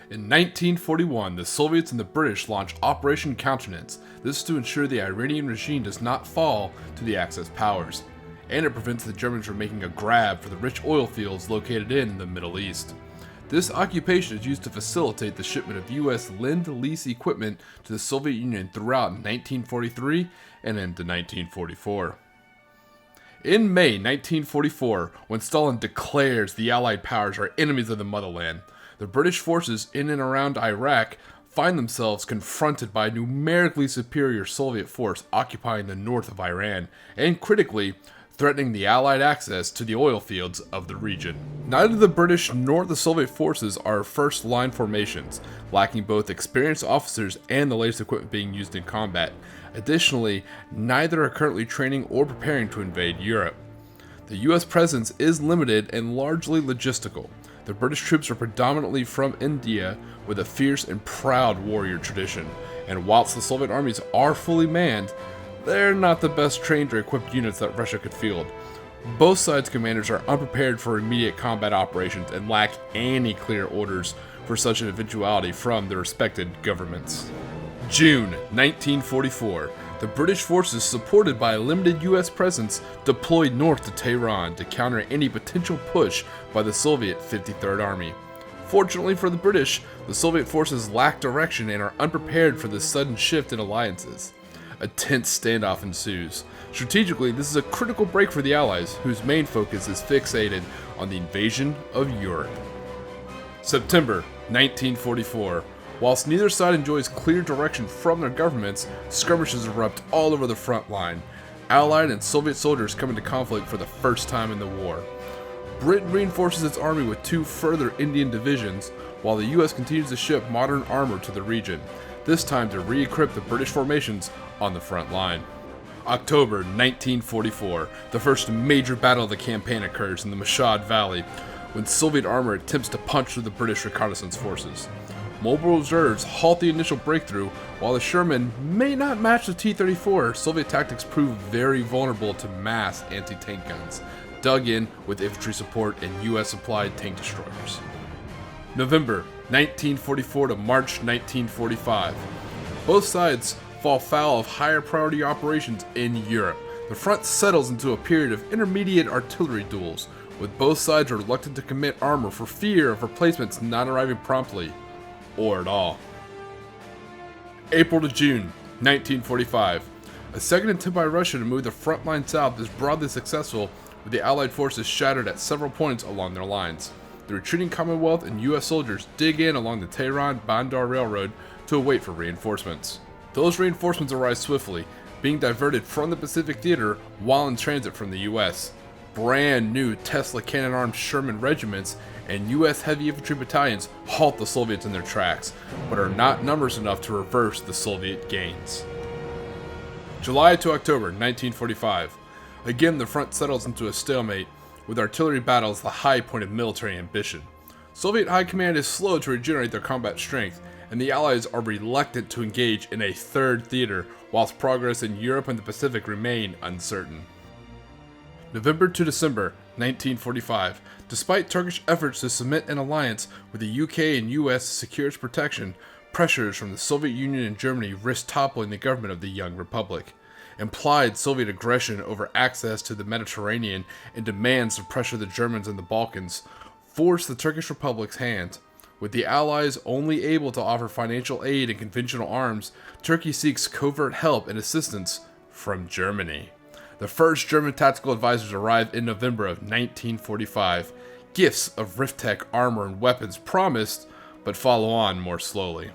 In 1941, the Soviets and the British launched Operation Countenance. This is to ensure the Iranian regime does not fall to the Axis powers, and it prevents the Germans from making a grab for the rich oil fields located in the Middle East. This occupation is used to facilitate the shipment of U.S. Lend-Lease equipment to the Soviet Union throughout 1943 and into 1944. In May 1944, when Stalin declares the Allied powers are enemies of the motherland, the British forces in and around Iraq find themselves confronted by a numerically superior Soviet force occupying the north of Iran, and critically, threatening the Allied access to the oil fields of the region. Neither the British nor the Soviet forces are first-line formations, lacking both experienced officers and the latest equipment being used in combat. Additionally, neither are currently training or preparing to invade Europe. The US presence is limited and largely logistical. The British troops are predominantly from India with a fierce and proud warrior tradition, and whilst the Soviet armies are fully manned, they're not the best trained or equipped units that Russia could field. Both sides' commanders are unprepared for immediate combat operations and lack any clear orders for such an eventuality from their respected governments. June 1944. The British forces, supported by a limited US presence, deployed north to Tehran to counter any potential push by the Soviet 53rd Army. Fortunately for the British, the Soviet forces lack direction and are unprepared for this sudden shift in alliances. A tense standoff ensues. Strategically, this is a critical break for the Allies, whose main focus is fixated on the invasion of Europe. September 1944. Whilst neither side enjoys clear direction from their governments, skirmishes erupt all over the front line. Allied and Soviet soldiers come into conflict for the first time in the war. Britain reinforces its army with 2 further Indian divisions, while the US continues to ship modern armor to the region, this time to re-equip the British formations on the front line. October 1944, the first major battle of the campaign occurs in the Mashhad Valley, when Soviet armor attempts to punch through the British reconnaissance forces. Mobile reserves halt the initial breakthrough. While the Sherman may not match the T-34, Soviet tactics prove very vulnerable to mass anti-tank guns, dug in with infantry support and US-supplied tank destroyers. November 1944 to March 1945. Both sides fall foul of higher priority operations in Europe. The front settles into a period of intermediate artillery duels, with both sides reluctant to commit armor for fear of replacements not arriving promptly, or at all. April to June 1945. A second attempt by Russia to move the front line south is broadly successful, with the Allied forces shattered at several points along their lines. The retreating Commonwealth and US soldiers dig in along the Tehran-Bandar Railroad to await for reinforcements. Those reinforcements arrive swiftly, being diverted from the Pacific Theater while in transit from the US. Brand new Tesla cannon-armed Sherman regiments and US heavy infantry battalions halt the Soviets in their tracks, but are not numbers enough to reverse the Soviet gains. July to October 1945. Again, the front settles into a stalemate, with artillery battles the high point of military ambition. Soviet high command is slow to regenerate their combat strength, and the Allies are reluctant to engage in a third theater, whilst progress in Europe and the Pacific remain uncertain. November to December 1945. Despite Turkish efforts to cement an alliance with the UK and US to secure its protection, pressures from the Soviet Union and Germany risk toppling the government of the young republic. Implied Soviet aggression over access to the Mediterranean and demands to pressure the Germans in the Balkans force the Turkish Republic's hand. With the Allies only able to offer financial aid and conventional arms, Turkey seeks covert help and assistance from Germany. The first German tactical advisors arrive in November of 1945. Gifts of Riftek armor and weapons promised, but follow on more slowly.